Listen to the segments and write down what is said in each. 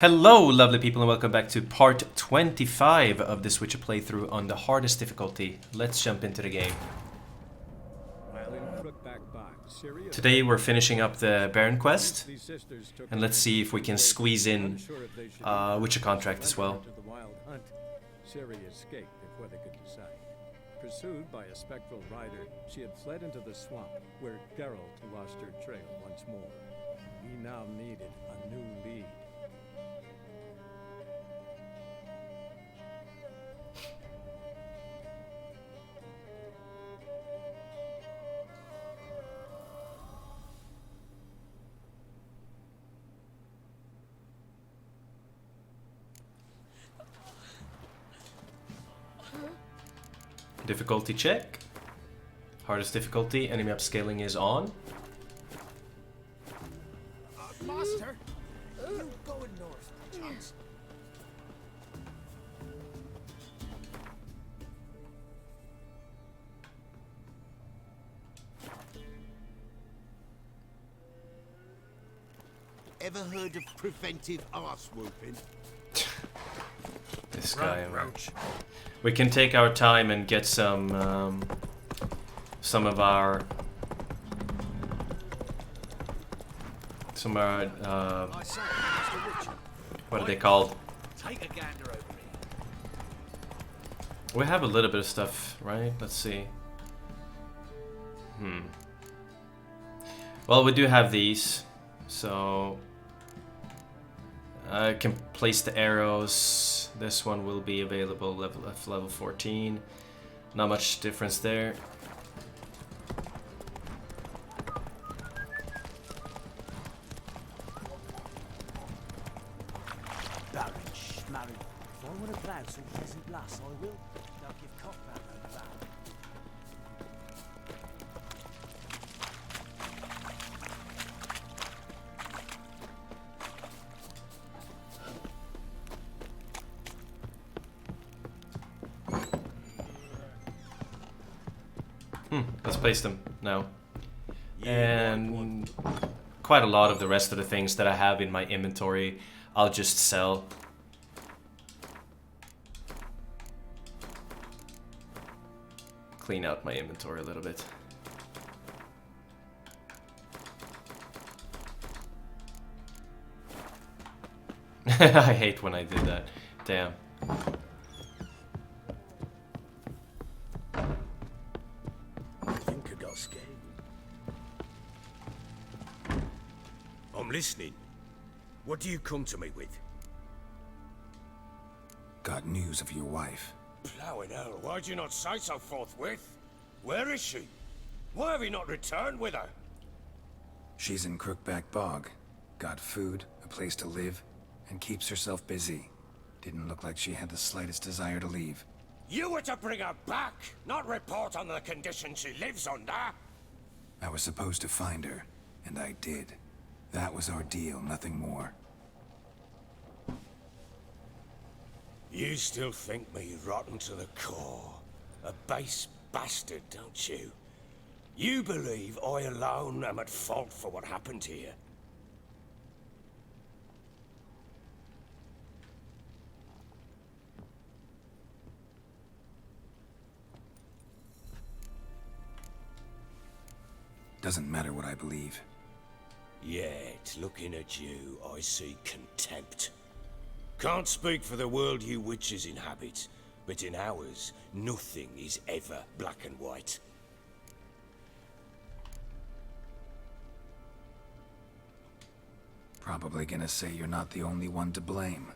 Hello lovely people and welcome back to part 25 of this Witcher playthrough on the hardest difficulty. Let's jump into the game. Today we're finishing up the Baron quest and let's see if we can squeeze in Witcher contract as well. Pursued by a spectral rider, she had fled into the swamp, where Geralt lost her trail once more. He now needed a new lead. Difficulty check. Hardest difficulty, enemy upscaling is on. Master, you going north, chance? Ever heard of preventive arse whooping? This guy. We can take our time and get some of our what are they called? Take a gander over here. We have a little bit of stuff, right? Let's see. Well, we do have these, so I can place the arrows. This one will be available level 14. Not much difference there. Baron Schmarry. If I want to blow some pleasant lass, I will. Now give cockback no bow. Let's place them now. And quite a lot of the rest of the things that I have in my inventory, I'll just sell. Clean out my inventory a little bit. I hate when I do that. Damn. I'm listening. What do you come to me with? Got news of your wife. Plowing hell, why'd you not say so forthwith? Where is she? Why have you not returned with her? She's in Crookback Bog. Got food, a place to live, and keeps herself busy. Didn't look like she had the slightest desire to leave. You were to bring her back, not report on the conditions she lives under. I was supposed to find her, and I did. That was our deal, nothing more. You still think me rotten to the core. A base bastard, don't you? You believe I alone am at fault for what happened here. Doesn't matter what I believe. Yet, looking at you, I see contempt. Can't speak for the world you witches inhabit, but in ours, nothing is ever black and white. Probably gonna say you're not the only one to blame.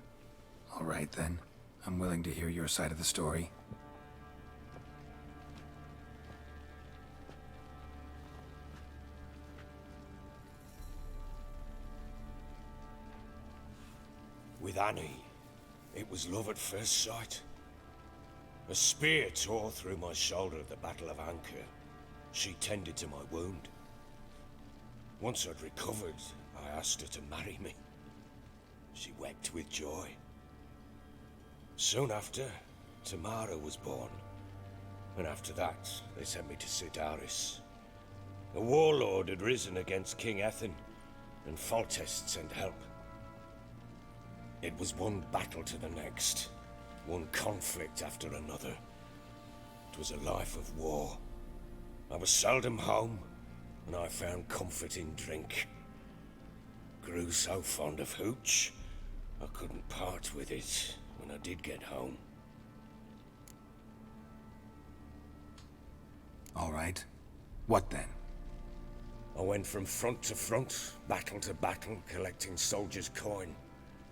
All right then, I'm willing to hear your side of the story. With Annie, it was love at first sight. A spear tore through my shoulder at the Battle of Anchor. She tended to my wound. Once I'd recovered, I asked her to marry me. She wept with joy. Soon after, Tamara was born. And after that, they sent me to Sidaris. A warlord had risen against King Ethan, and Foltest sent help. It was one battle to the next, one conflict after another. It was a life of war. I was seldom home, and I found comfort in drink. Grew so fond of hooch, I couldn't part with it when I did get home. All right. What then? I went from front to front, battle to battle, collecting soldiers' coin,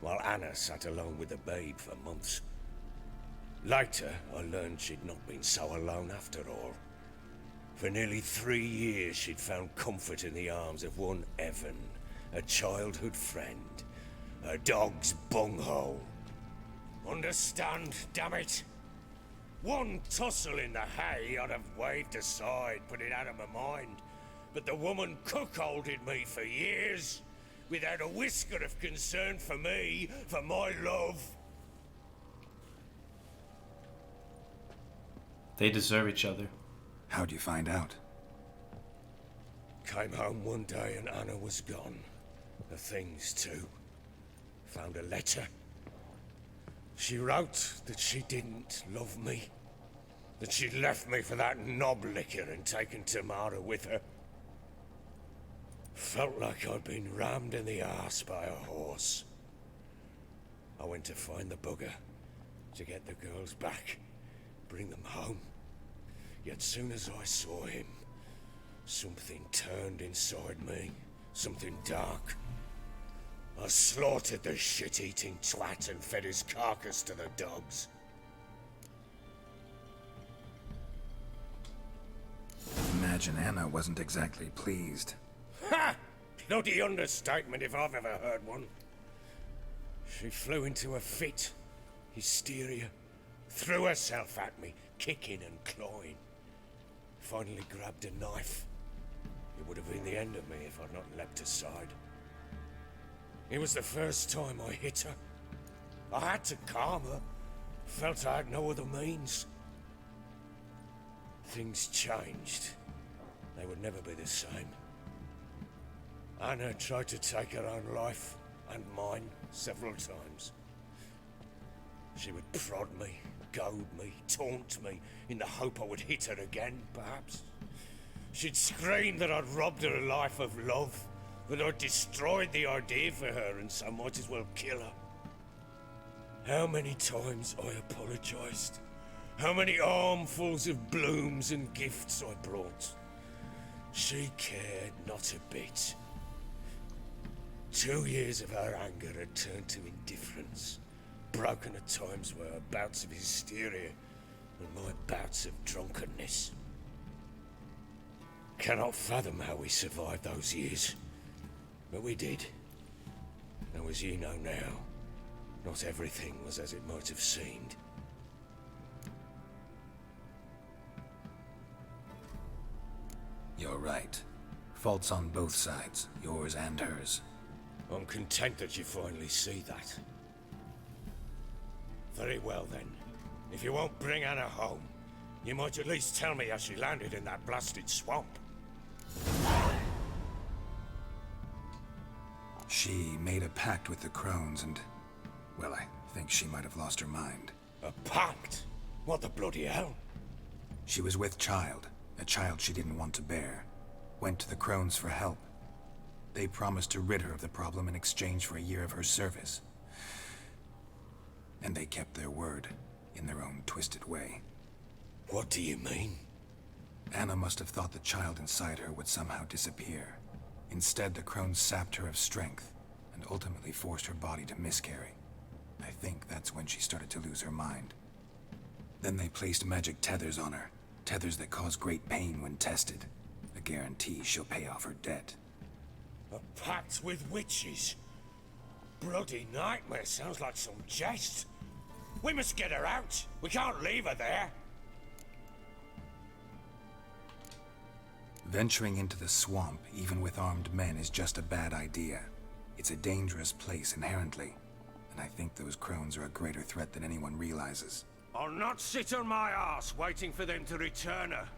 while Anna sat alone with the babe for months. Later, I learned she'd not been so alone after all. For nearly 3 years, she'd found comfort in the arms of one Evan, a childhood friend, a dog's bunghole. Understand, damn it? One tussle in the hay I'd have waved aside, put it out of my mind. But the woman cuckolded me for years, without a whisker of concern for me, for my love. They deserve each other. How'd you find out? Came home one day and Anna was gone. The things too. Found a letter. She wrote that she didn't love me. That she'd left me for that knob licker and taken Tamara with her. Felt like I'd been rammed in the arse by a horse. I went to find the bugger, to get the girls back, bring them home. Yet soon as I saw him, something turned inside me, something dark. I slaughtered the shit-eating twat and fed his carcass to the dogs. Imagine Anna wasn't exactly pleased. Ha! Bloody understatement if I've ever heard one. She flew into a fit, hysteria, threw herself at me, kicking and clawing. Finally grabbed a knife. It would have been the end of me if I'd not leapt aside. It was the first time I hit her. I had to calm her. Felt I had no other means. Things changed. They would never be the same. Anna tried to take her own life, and mine, several times. She would prod me, goad me, taunt me, in the hope I would hit her again, perhaps. She'd scream that I'd robbed her life of love, that I'd destroyed the idea for her and so might as well kill her. How many times I apologized. How many armfuls of blooms and gifts I brought. She cared not a bit. 2 years of her anger had turned to indifference, broken at times by her bouts of hysteria and my bouts of drunkenness. Cannot fathom how we survived those years, but we did. Now, as you know now, not everything was as it might have seemed. You're right. Faults on both sides, yours and hers. I'm content that you finally see that. Very well then. If you won't bring Anna home, you might at least tell me how she landed in that blasted swamp. She made a pact with the Crones and... well, I think she might have lost her mind. A pact? What the bloody hell? She was with child, a child she didn't want to bear. Went to the Crones for help. They promised to rid her of the problem in exchange for a year of her service. And they kept their word, in their own twisted way. What do you mean? Anna must have thought the child inside her would somehow disappear. Instead, the Crones sapped her of strength, and ultimately forced her body to miscarry. I think that's when she started to lose her mind. Then they placed magic tethers on her, tethers that cause great pain when tested. A guarantee she'll pay off her debt. A pact with witches? Bloody nightmare, sounds like some jest. We must get her out. We can't leave her there. Venturing into the swamp, even with armed men, is just a bad idea. It's a dangerous place inherently, and I think those Crones are a greater threat than anyone realizes. I'll not sit on my arse waiting for them to return her.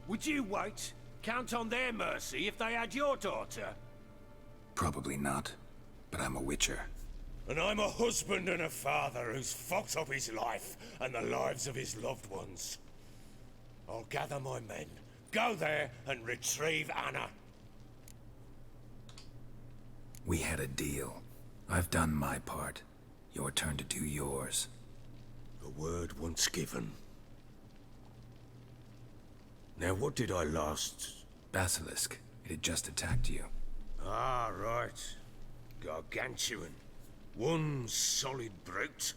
Would you wait? Count on their mercy if they had your daughter? Probably not, but I'm a witcher. And I'm a husband and a father who's fucked up his life and the lives of his loved ones. I'll gather my men, go there and retrieve Anna. We had a deal. I've done my part. Your turn to do yours. The word once given. Now what did I last... Basilisk. It had just attacked you. Ah, right. Gargantuan. One solid brute.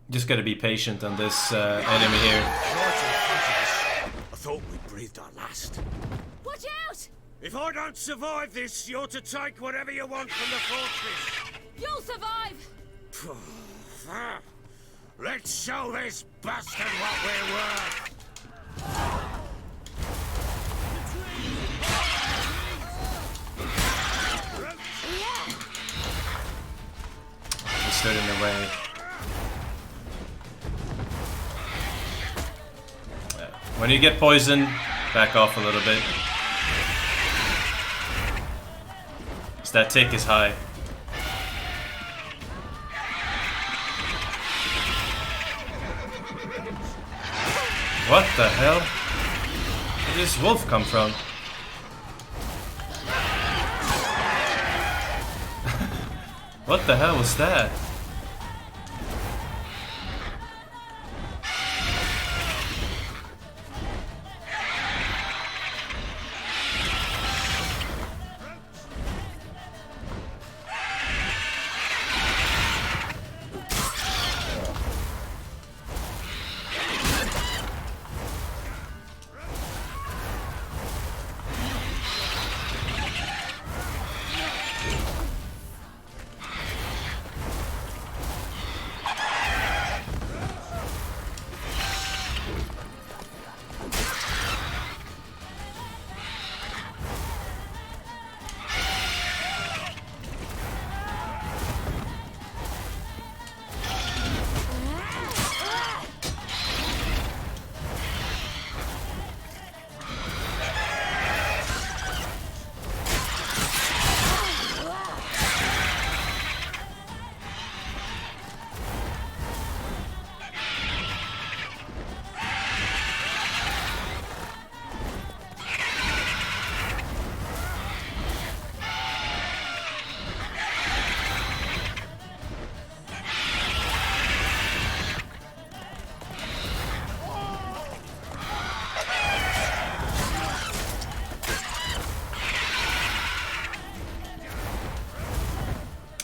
Just gotta be patient on this enemy here. Right in front of us. I thought we breathed our last. Watch out! If I don't survive this, you're to take whatever you want from the fortress. You'll survive! Let's show this bastard what we're worth. He stood in the way. When you get poisoned, back off a little bit. 'Cause that tick is high. What the hell? Where did this wolf come from? What the hell was that?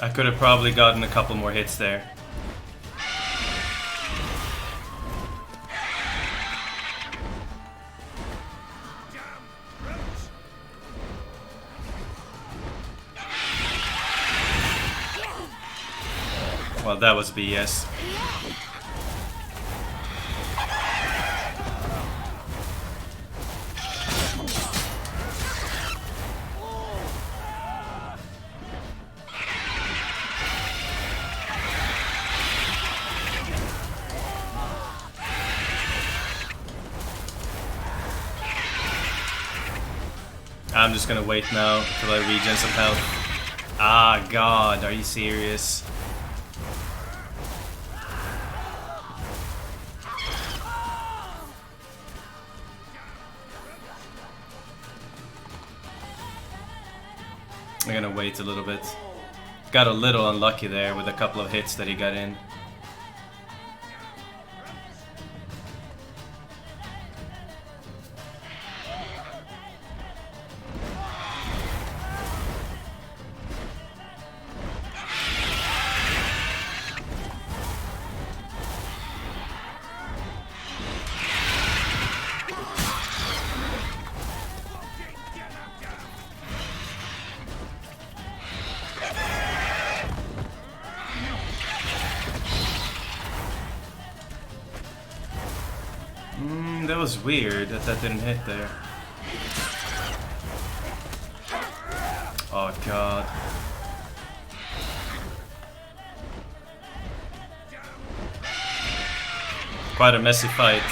I could have probably gotten a couple more hits there. Well, that was BS. I'm just gonna wait now till I regen some health. Ah, God, are you serious? I'm gonna wait a little bit. Got a little unlucky there with a couple of hits that he got in. That was weird that that didn't hit there. Oh God. Quite a messy fight.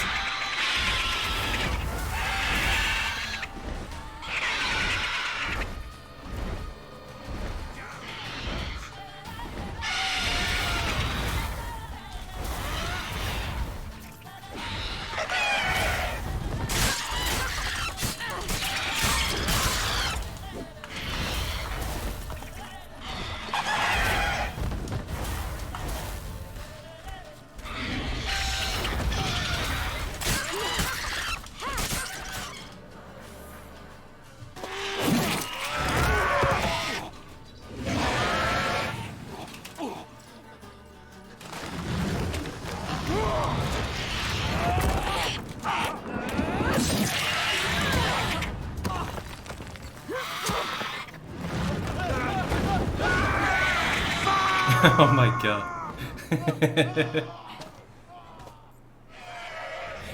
Oh my god.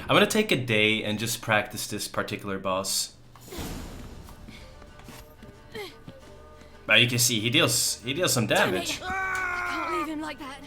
I'm gonna take a day and just practice this particular boss. But you can see he deals some damage. I can't leave him like that.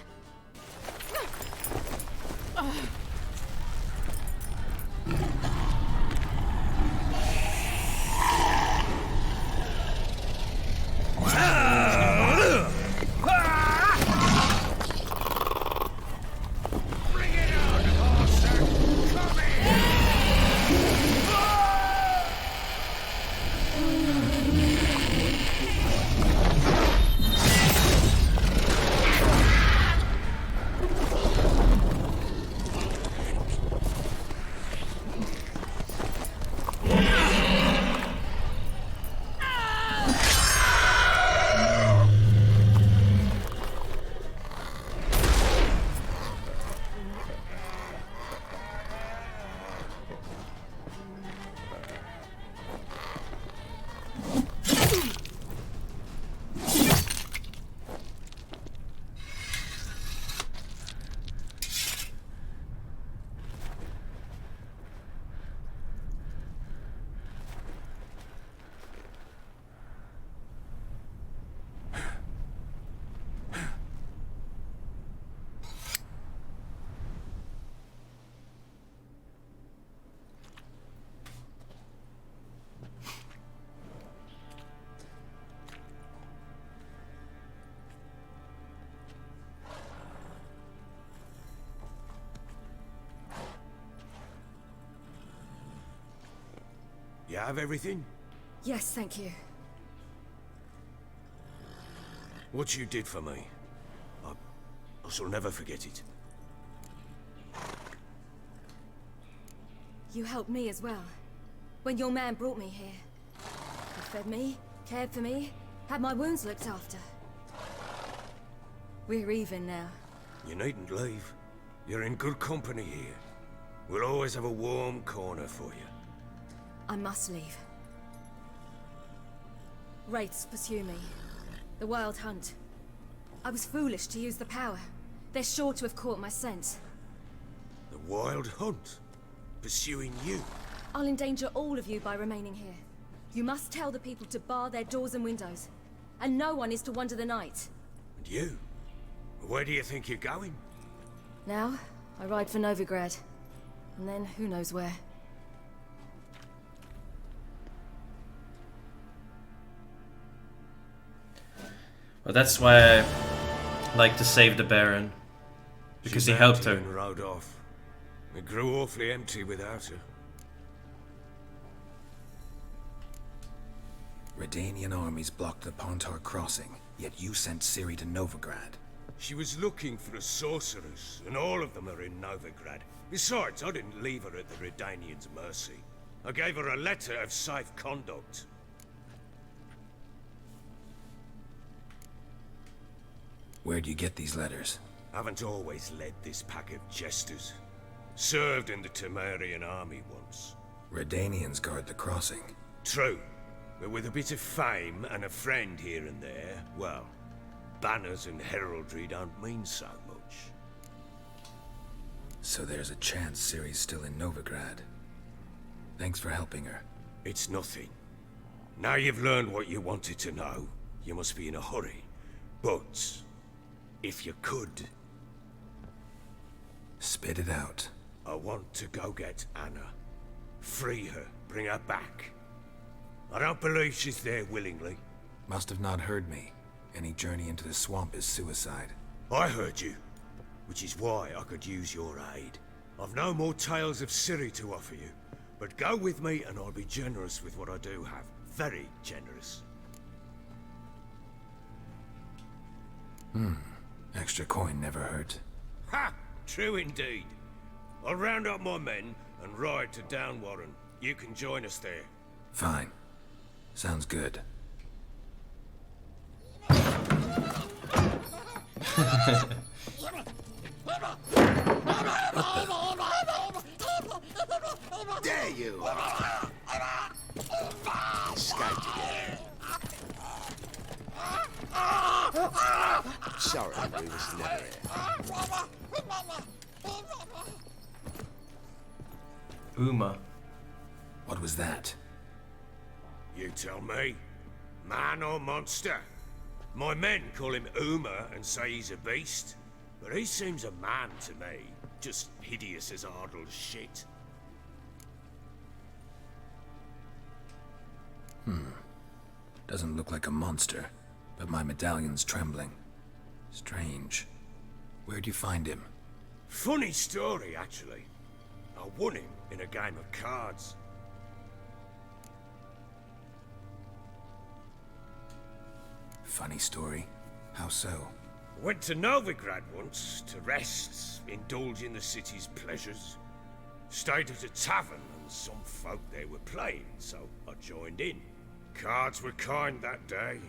You have everything? Yes, thank you. What you did for me, I shall never forget it. You helped me as well. When your man brought me here. You fed me, cared for me, had my wounds looked after. We're even now. You needn't leave. You're in good company here. We'll always have a warm corner for you. I must leave. Wraiths pursue me. The Wild Hunt. I was foolish to use the power. They're sure to have caught my scent. The Wild Hunt? Pursuing you? I'll endanger all of you by remaining here. You must tell the people to bar their doors and windows. And no one is to wander the night. And you? Where do you think you're going? Now, I ride for Novigrad. And then, who knows where. Well, that's why I like to save the Baron. Because he helped her. And rode off. It grew awfully empty without her. Redanian armies blocked the Pontar crossing, yet you sent Ciri to Novigrad. She was looking for a sorceress, and all of them are in Novigrad. Besides, I didn't leave her at the Redanians' mercy. I gave her a letter of safe conduct. Where'd you get these letters? Haven't always led this pack of jesters. Served in the Temerian army once. Redanians guard the crossing. True, but with a bit of fame and a friend here and there, well, banners and heraldry don't mean so much. So there's a chance Ciri's still in Novigrad. Thanks for helping her. It's nothing. Now you've learned what you wanted to know, you must be in a hurry. But, if you could... Spit it out. I want to go get Anna. Free her, bring her back. I don't believe she's there willingly. Must have not heard me. Any journey into the swamp is suicide. I heard you, which is why I could use your aid. I've no more tales of Ciri to offer you, but go with me and I'll be generous with what I do have. Very generous. Extra coin never hurt. Ha! True indeed. I'll round up my men and ride to Downwarren. You can join us there. Fine. Sounds good. There you are. Escaped again. Sorry, we was never here. Uma. What was that? You tell me. Man or monster? My men call him Uma and say he's a beast. But he seems a man to me. Just hideous as Ardle's shit. Doesn't look like a monster, but my medallion's trembling. Strange. Where'd you find him? Funny story, actually. I won him in a game of cards. Funny story. How so? Went to Novigrad once to rest, indulge in the city's pleasures. Stayed at a tavern and some folk there were playing, so I joined in. Cards were kind that day.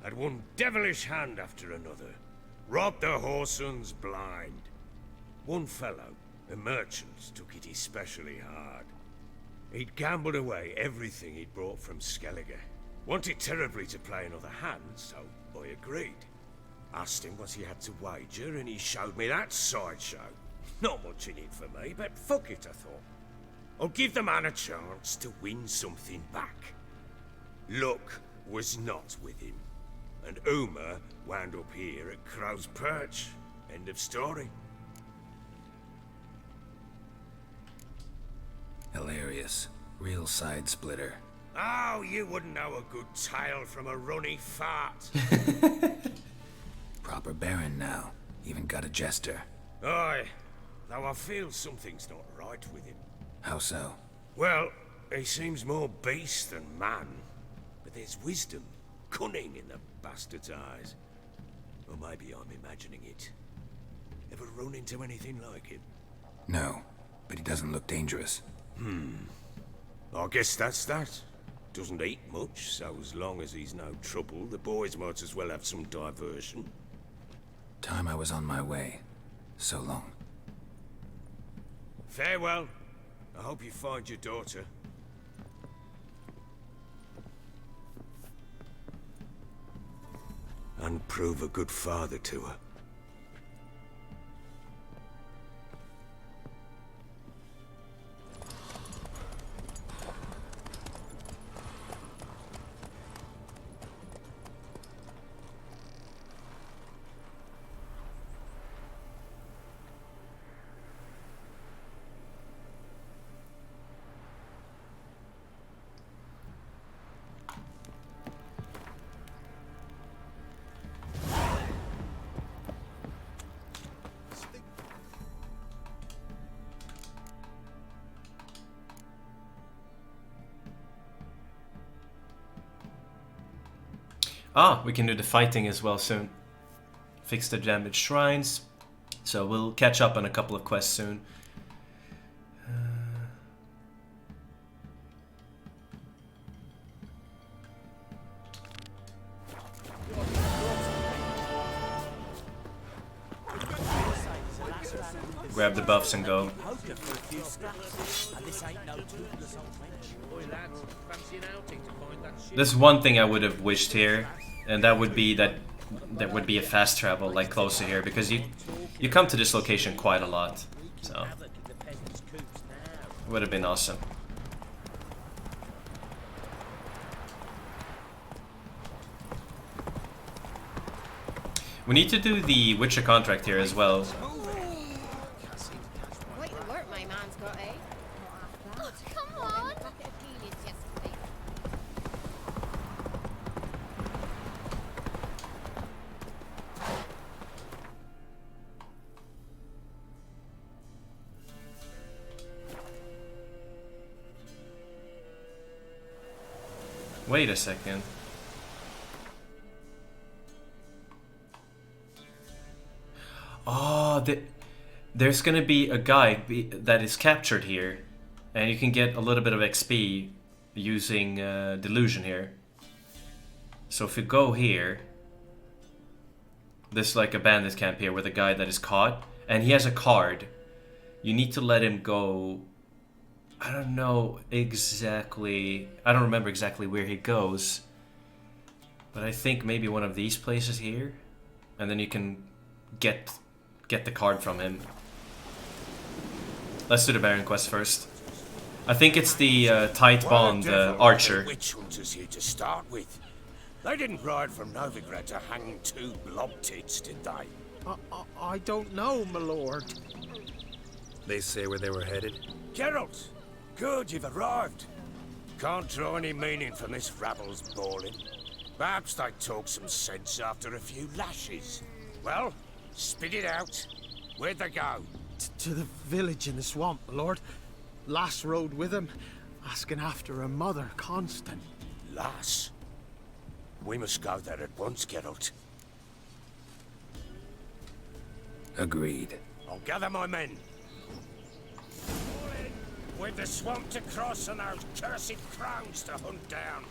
Had one devilish hand after another. Robbed the whoresun's blind. One fellow, a merchant, took it especially hard. He'd gambled away everything he'd brought from Skellige. Wanted terribly to play another hand, so I agreed. Asked him what he had to wager, and he showed me that sideshow. Not much in it for me, but fuck it, I thought. I'll give the man a chance to win something back. Luck was not with him, and Uma wound up here at Crow's Perch. End of story. Hilarious. Real side splitter. Oh, you wouldn't know a good tale from a runny fart. Proper baron now. Even got a jester. Aye, though I feel something's not right with him. How so? Well, he seems more beast than man. But there's wisdom, cunning in the bastard's eyes. Or maybe I'm imagining it. Ever run into anything like him? No, but he doesn't look dangerous. I guess that's that. Doesn't eat much, so as long as he's no trouble, the boys might as well have some diversion. Time I was on my way. So long. Farewell. I hope you find your daughter. And prove a good father to her. Ah, we can do the fighting as well soon. Fix the damaged shrines. So we'll catch up on a couple of quests soon. Grab the buffs and go. Poker for a few scraps, and this ain't no toothless old wench. Boy, lads, fancy an outing to find that shit. There's one thing I would have wished here, and that would be that there would be a fast travel like close to here, because you come to this location quite a lot, so it would have been awesome. We need to do the Witcher contract here as well. Quite the work my man's got, eh? Oh, come on! Wait a second. Oh, there's gonna be a guy that is captured here, and you can get a little bit of XP using delusion here. So if you go here, there's like a bandit camp here with a guy that is caught, and he has a card. You need to let him go. I don't know exactly, I don't remember exactly where he goes, but I think maybe one of these places here. and then you can get the card from him. Let's do the Baron quest first. I think it's the tight bond archer. Witch hunters here to start with. They didn't ride from Novigrad to hang 2 blob tits, did they? I don't know, my lord. They say where they were headed? Geralt! Good, you've arrived. Can't draw any meaning from this rabble's bawling. Perhaps they talk some sense after a few lashes. Well, spit it out. Where'd they go? To the village in the swamp, my lord. Lass rode with him, asking after her mother, Constant. Lass? We must go there at once, Geralt. Agreed. I'll gather my men. With the swamp to cross and those cursed crones to hunt down.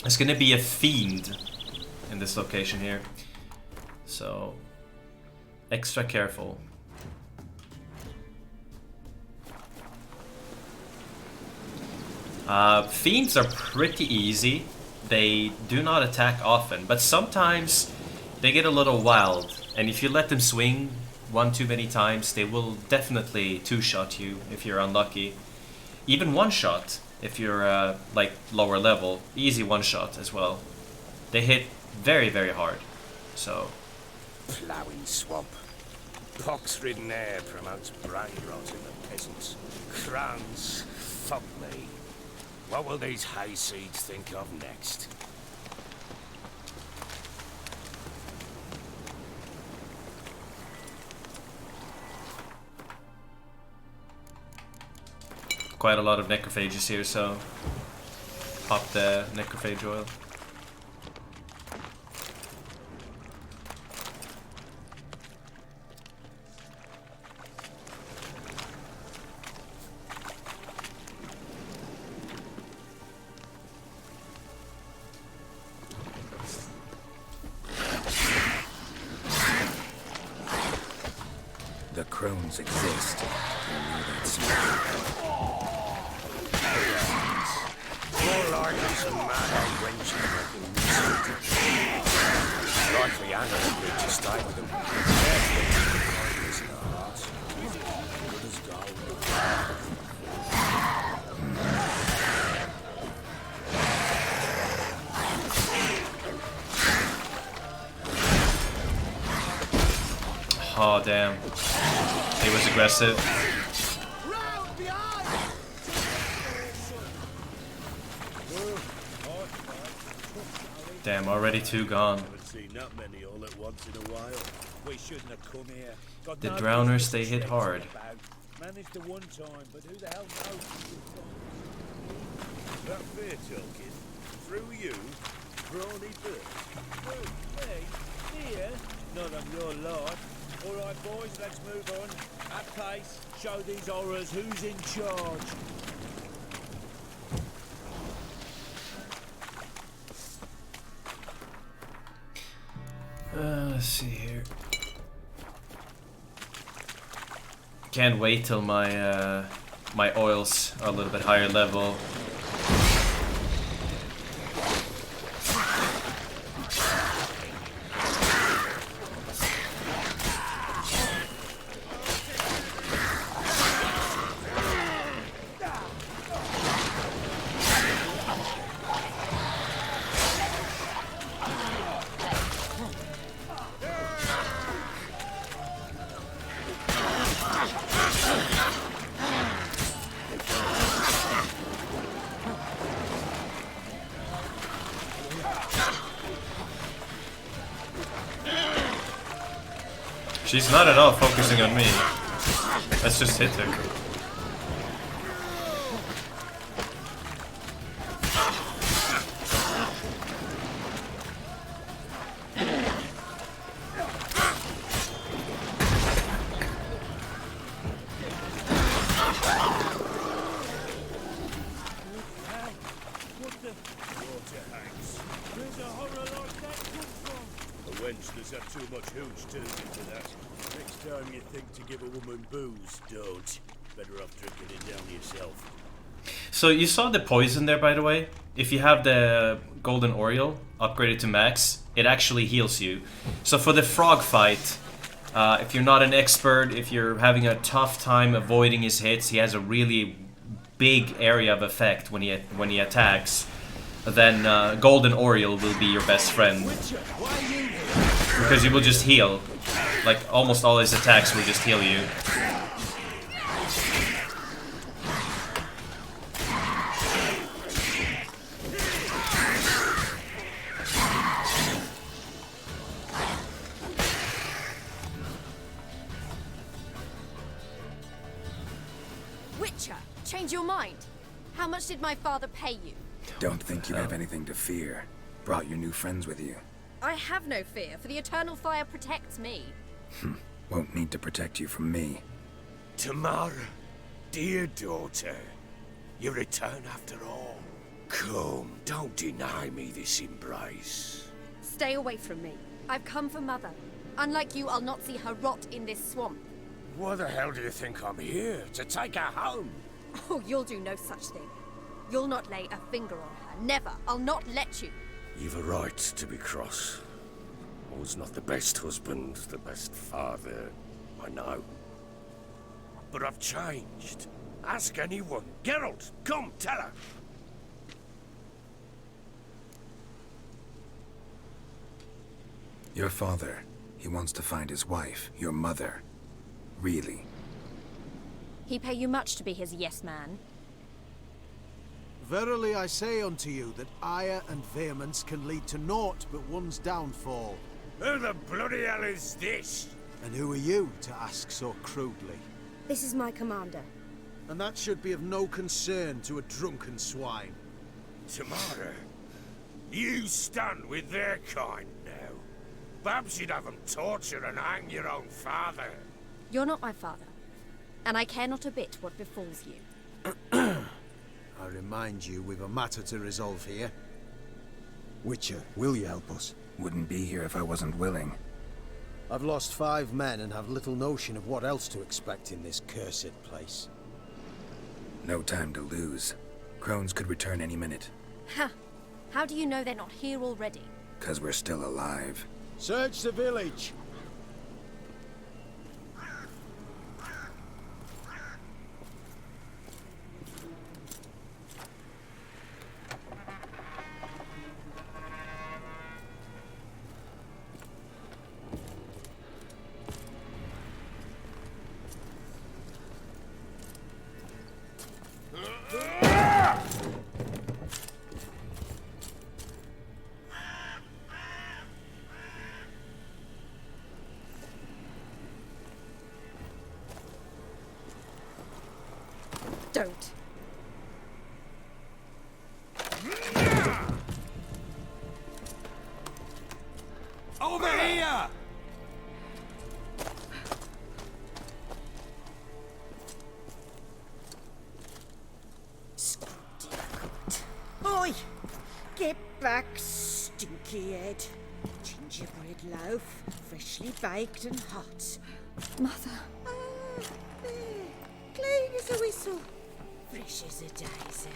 There's gonna be a fiend in this location here, so extra careful. Fiends are pretty easy. They do not attack often, but sometimes they get a little wild, and if you let them swing one too many times, they will definitely two-shot you if you're unlucky. Even one-shot if you're like lower level. Easy one-shot as well. They hit very, very hard. So Ploughing swamp. Pox-ridden air promotes brain rot in the peasants. Crones, fuck me. What will these hayseeds think of next? quite a lot of necrophages here, so pop the necrophage oil. The Crones exist. I know that smell. More likely some mad wenches making music. Likely Anna agreed to stay with them. Kindness in her heart. Good as gold. Oh damn. He was aggressive. Damn, already two gone. Haven't seen that many all at once in a while. We shouldn't have come here. Got The no drowners, business they hit to hard. about. Managed the one time, but who the hell knows? That fair talking. Through you, brawny bird. Through me? Here? Not on your lot. Alright boys, let's move on. At pace, show these horrors who's in charge. Let's see here. Can't wait till my my oils are a little bit higher level. She's not at all focusing on me. Let's just hit her. Think to give a woman booze, don't. Better off drinking it down yourself. So you saw the poison there, by the way. If you have the golden Oriole upgraded to max, it actually heals you. So for the frog fight, if you're not an expert, if you're having a tough time avoiding his hits, he has a really big area of effect when he attacks. Then golden Oriole will be your best friend, because he will just heal. Like almost all his attacks will just heal you. Change your mind. How much did my father pay you? Don't think you have anything to fear. Brought your new friends with you. I have no fear, for the eternal fire protects me. Won't need to protect you from me. Tamara, dear daughter, you return after all. Come, don't deny me this embrace. Stay away from me. I've come for Mother. Unlike you, I'll not see her rot in this swamp. Why the hell do you think I'm here? To take her home? Oh, you'll do no such thing. You'll not lay a finger on her. Never. I'll not let you. You've a right to be cross. I was not the best husband, the best father, I know. But I've changed. Ask anyone. Geralt, come, tell her. Your father, he wants to find his wife, your mother. Really? He pay you much to be his yes man. Verily I say unto you that ire and vehemence can lead to naught but one's downfall. Who the bloody hell is this? And who are you to ask so crudely? This is my commander. And that should be of no concern to a drunken swine. Tamara, you stand with their kind now. Perhaps you'd have them torture and hang your own father. You're not my father, and I care not a bit what befalls you. I remind you we've a matter to resolve here. Witcher, will you help us? Wouldn't be here if I wasn't willing. I've lost 5 men and have little notion of what else to expect in this cursed place. No time to lose. Crones could return any minute. Ha! How do you know they're not here already? 'Cause we're still alive. Search the village! Don't. Over here! Oi! Get back, stinky head. Gingerbread loaf, freshly baked and hot. Mother. There. Clean as a whistle. Fresh as a daisy.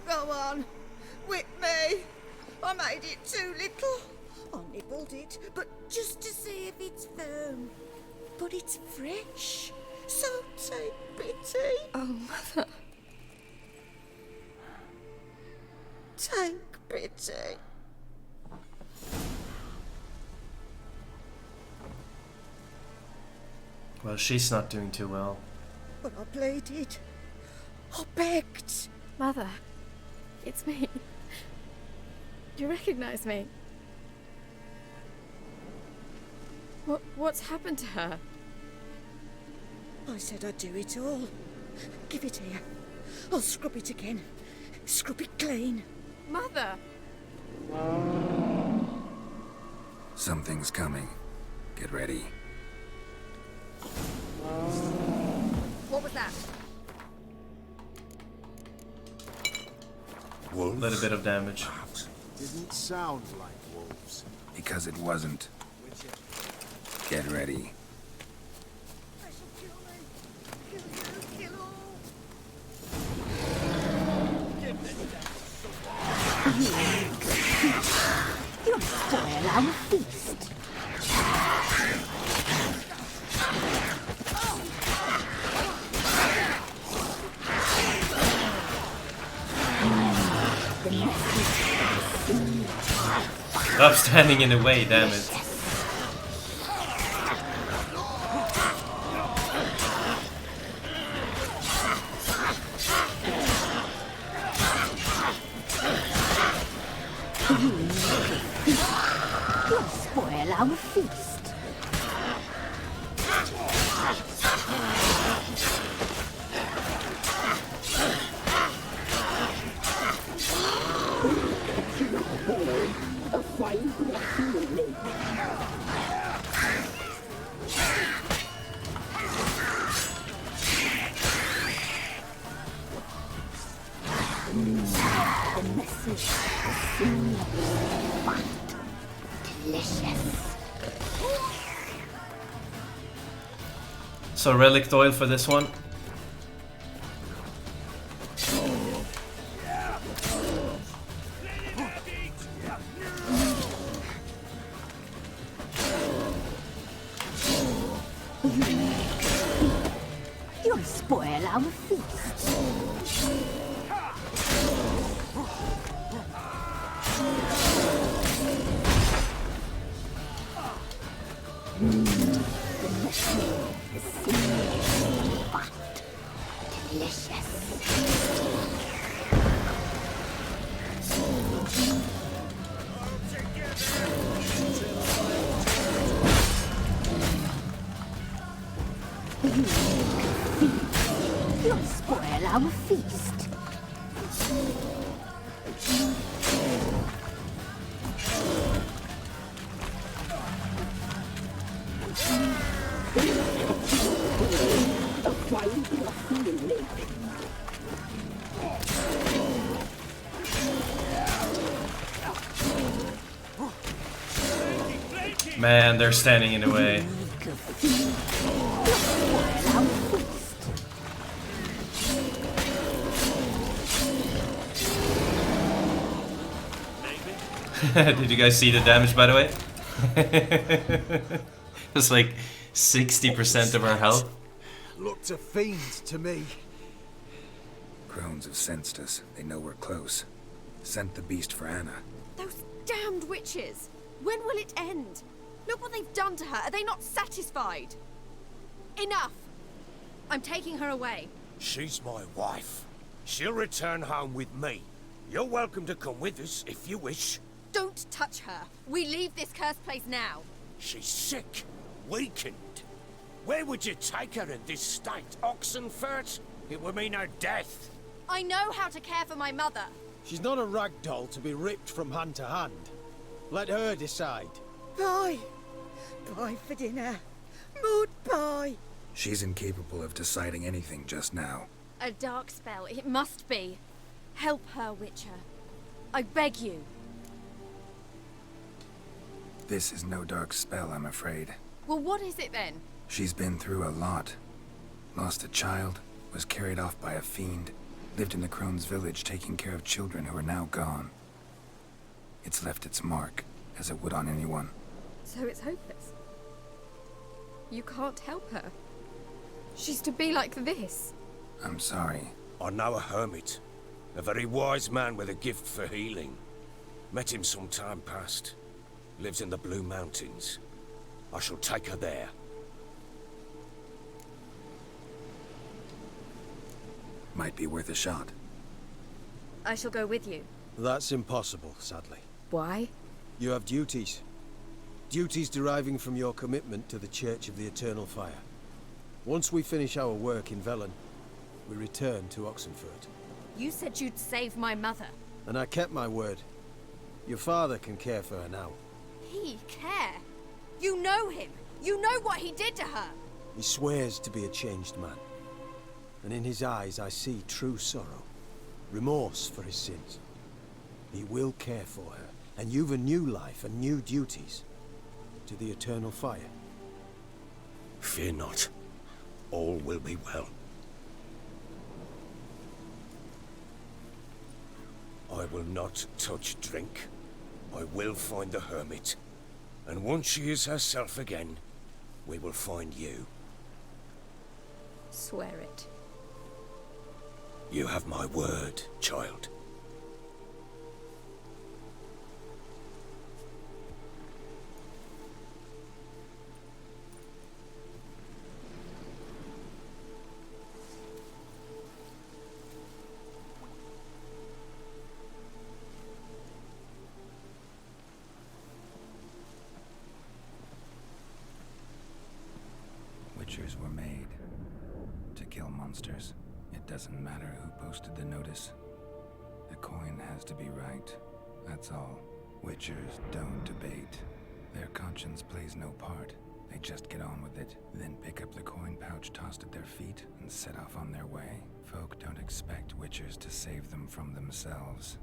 Go on. Whip me. I made it too little. I nibbled it, but just to see if it's firm. But it's fresh. So take pity. Oh, Mother. Take pity. Well, she's not doing too well. But I pleaded. I begged. Mother. It's me. Do you recognize me? What's happened to her? I said I'd do it all. Give it here. I'll scrub it again. Scrub it clean. Mother! Something's coming. Get ready. What was that? Wolves? A little bit of damage. Didn't sound like wolves. Because it wasn't. Get ready. They shall kill me. Kill you, kill all. You'll spoil our feast. Stop standing in the way, damn it. You'll spoil our feast. So relic oil for this one. You'll spoil our feast. You'll spoil our feast. Man, they're standing in the way. Did you guys see the damage, by the way? It's like 60% of our health. Looked a fiend to me. Crones have sensed us. They know we're close. Sent the beast for Anna. Those damned witches! When will it end? Look what they've done to her. Are they not satisfied? Enough! I'm taking her away. She's my wife. She'll return home with me. You're welcome to come with us if you wish. Don't touch her. We leave this cursed place now. She's sick, weakened. Where would you take her in this state? Oxenfurt? It would mean her death. I know how to care for my mother. She's not a rag doll to be ripped from hand to hand. Let her decide. Pie. Pie for dinner. Mood pie. She's incapable of deciding anything just now. A dark spell. It must be. Help her, Witcher. I beg you. This is no dark spell, I'm afraid. Well, what is it then? She's been through a lot. Lost a child, was carried off by a fiend, lived in the Crones village taking care of children who are now gone. It's left its mark, as it would on anyone. So it's hopeless. You can't help her. She's to be like this. I'm sorry. I know a hermit. A very wise man with a gift for healing. Met him some time past. Lives in the Blue Mountains. I shall take her there. Might be worth a shot. I shall go with you. That's impossible, sadly. Why? You have duties. Duties deriving from your commitment to the Church of the Eternal Fire. Once we finish our work in Velen, we return to Oxenfurt. You said you'd save my mother. And I kept my word. Your father can care for her now. He care? You know him. You know what he did to her. He swears to be a changed man. And in his eyes I see true sorrow. Remorse for his sins. He will care for her. And you've a new life and new duties. To the Eternal Fire. Fear not. All will be well. I will not touch drink. I will find the hermit. And once she is herself again, we will find you. Swear it. You have my word, child. Witchers were made to kill monsters. It doesn't matter who posted the notice. The coin has to be right. That's all. Witchers don't debate. Their conscience plays no part. They just get on with it, then pick up the coin pouch tossed at their feet and set off on their way. Folk don't expect witchers to save them from themselves.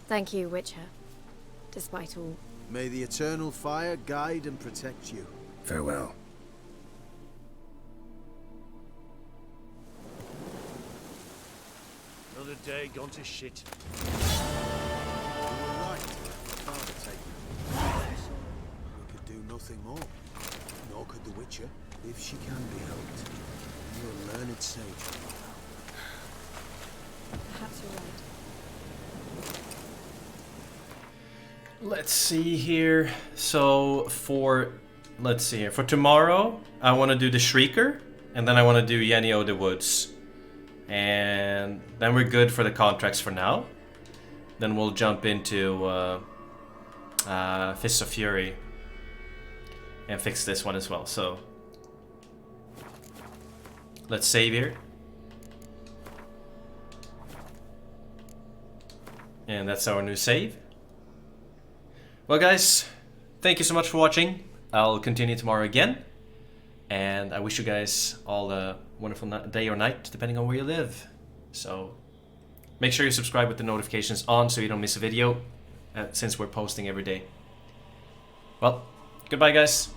Thank you, Witcher. Despite all. May the eternal fire guide and protect you. Farewell. Another day gone to shit. You were right. Father taken. We could do nothing more. Nor could the Witcher, if she can be helped. You're a learned sage. Perhaps you're right. Let's see here. So let's see here. For tomorrow, I want to do the Shrieker, and then I want to do Yenny O' the Woods. And then we're good for the contracts for now. Then we'll jump into Fists of Fury and fix this one as well. So let's save here. And that's our new save. Well guys, thank you so much for watching. I'll continue tomorrow again. And I wish you guys all a wonderful day or night, depending on where you live. So make sure you subscribe with the notifications on so you don't miss a video, since we're posting every day. Well, goodbye guys.